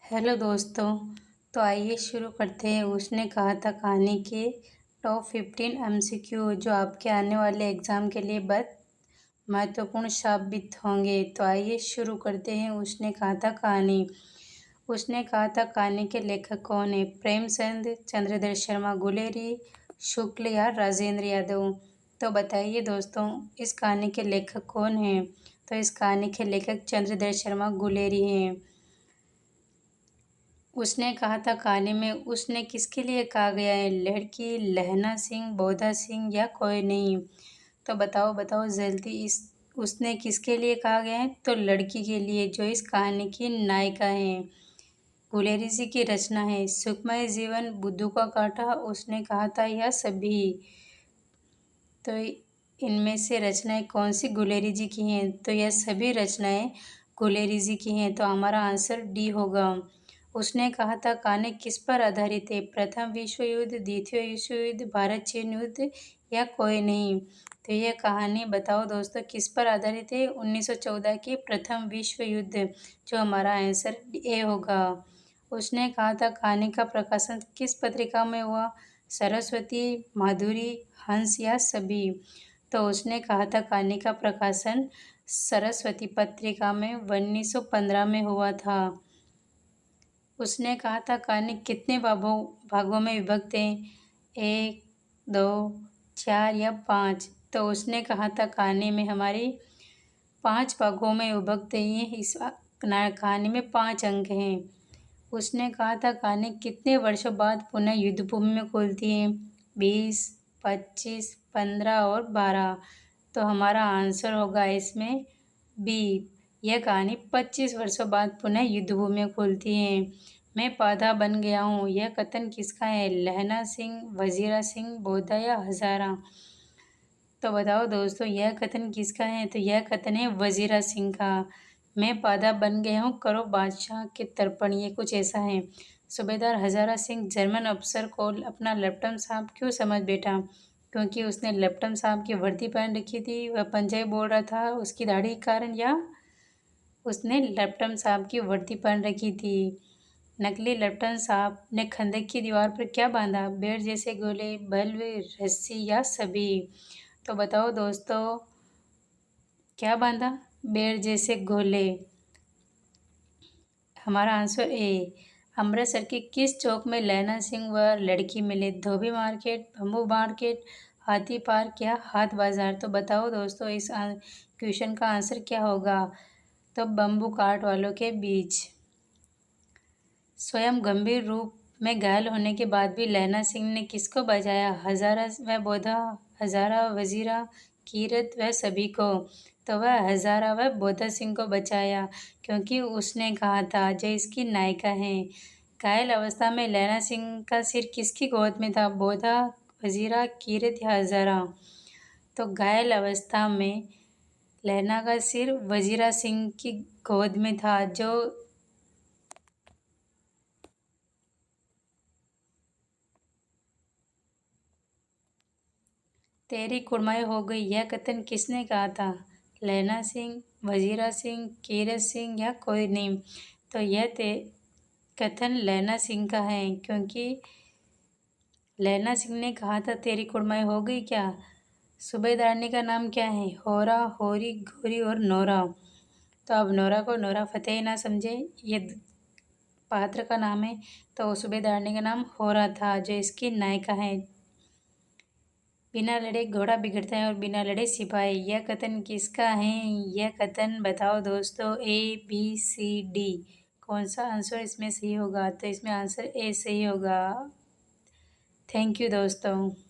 Hello दोस्तों। तो आइए शुरू करते हैं उसने कहा था कहानी के टॉप 15 एमसीक्यू जो आपके आने वाले एग्ज़ाम के लिए बहुत महत्वपूर्ण साबित होंगे। तो आइए शुरू करते हैं उसने कहा था कहानी। उसने कहा था कहानी के लेखक कौन है? प्रेमचंद, चंद्रधर शर्मा गुलेरी, शुक्ल या राजेंद्र यादव? तो बताइए दोस्तों, इस कहानी के लेखक कौन हैं? तो इस कहानी के लेखक चंद्रधर शर्मा गुलेरी हैं। उसने कहा था कहानी में उसने किसके लिए कहा गया है? लड़की, लहना सिंह, बोधा सिंह या कोई नहीं? तो बताओ बताओ जल्दी। इस उसने किसके लिए कहा गया है? तो लड़की के लिए, जो इस कहानी की नायिका है। गुलेरी जी की रचना है सुखमय जीवन, बुद्धू का कांटा, उसने कहा था, यह सभी। तो इनमें से रचनाएं कौन सी गुलेरी जी की हैं? तो यह सभी रचनाएं गुलेरी जी की हैं। तो हमारा आंसर डी होगा। उसने कहा था कहानी किस पर आधारित है? प्रथम विश्व युद्ध, द्वितीय विश्व युद्ध, भारत चीन युद्ध या कोई नहीं? तो यह कहानी बताओ दोस्तों किस पर आधारित है? 1914 के प्रथम विश्व युद्ध, जो हमारा आंसर ए होगा। उसने कहा था कहानी का प्रकाशन किस पत्रिका में हुआ? सरस्वती, माधुरी, हंस या सभी? तो उसने कहा था कहानी का प्रकाशन सरस्वती पत्रिका में 1915 में हुआ था। उसने कहा था कहानी कितने भागों में विभक्त है? 1, 2, 4 या 5? तो उसने कहा था कहानी में हमारी 5 भागों में विभक्त है। ये इस कहानी में 5 अंक हैं। उसने कहा था कहानी कितने वर्षों बाद पुनः युद्धभूमि में खुलती है? 20, 25, 15 और 12? तो हमारा आंसर होगा इसमें बी। यह कहानी 25 वर्षों बाद पुनः युद्धभूमि में खुलती है। मैं पौधा बन गया हूँ, यह कथन किसका है? लहना सिंह, वजीरा सिंह, बोधा या हजारा? तो बताओ दोस्तों, यह कथन किसका है? तो यह कथन है वजीरा सिंह का। मैं पौधा बन गया हूँ, करो बादशाह के तर्पण, ये कुछ ऐसा है। सूबेदार हजारा सिंह जर्मन अफसर को अपना लेफ्टिनेंट साहब क्यों समझ बैठा? क्योंकि उसने लेफ्टिनेंट साहब की वर्दी पहन रखी थी, वह पंजाबी बोल रहा था उसकी दाढ़ी के कारण, या उसने लेफ्टिनेंट साहब की वर्दी पहन रखी थी। नकली लेफ्टिनेंट साहब ने खंदक की दीवार पर क्या बांधा? बेर जैसे गोले, बल्ब, रस्सी या सभी? तो बताओ दोस्तों, क्या बांधा? बेर जैसे गोले। हमारा आंसर ए। अमृतसर के किस चौक में लैना सिंह व लड़की मिले? धोबी मार्केट, बम्बू मार्केट, हाथी पार्क या हाट बाजार? तो बताओ दोस्तों, इस क्वेश्चन का आंसर क्या होगा? तो बम्बू कार्ट वालों के बीच। स्वयं गंभीर रूप में घायल होने के बाद भी लैना सिंह ने किसको बचाया? हजारा व बोधा, हजारा, वजीरा, कीरत व सभी को? तो वह हजारा व बोधा सिंह को बचाया, क्योंकि उसने कहा था, जो इसकी नायिका है। घायल अवस्था में लैना सिंह का सिर किसकी गोद में था? बोधा, वजीरा, कीरत या हजारा? तो घायल अवस्था में लैना का सिर वजीरा सिंह की गोद में था, जो तेरी कुड़माई हो गई, यह कथन किसने कहा था? लैना सिंह, वजीरा सिंह, कीरत सिंह या कोई नहीं? तो यह कथन लैना सिंह का है, क्योंकि लैना सिंह ने कहा था तेरी कुड़माई हो गई क्या? सूबेदारनी का नाम क्या है? होरा, होरी, गोरी और नोरा? तो अब नोरा को नोरा फतेही ना समझे, ये पात्र का नाम है। तो सूबेदारनी का नाम होरा था, जो इसकी नायिका है। बिना लड़े घोड़ा बिगड़ता है और बिना लड़े सिपाही, यह कथन किसका है? यह कथन बताओ दोस्तों, ए, बी, सी, डी? कौन सा आंसर इसमें सही होगा? तो इसमें आंसर ए सही होगा। थैंक यू दोस्तों।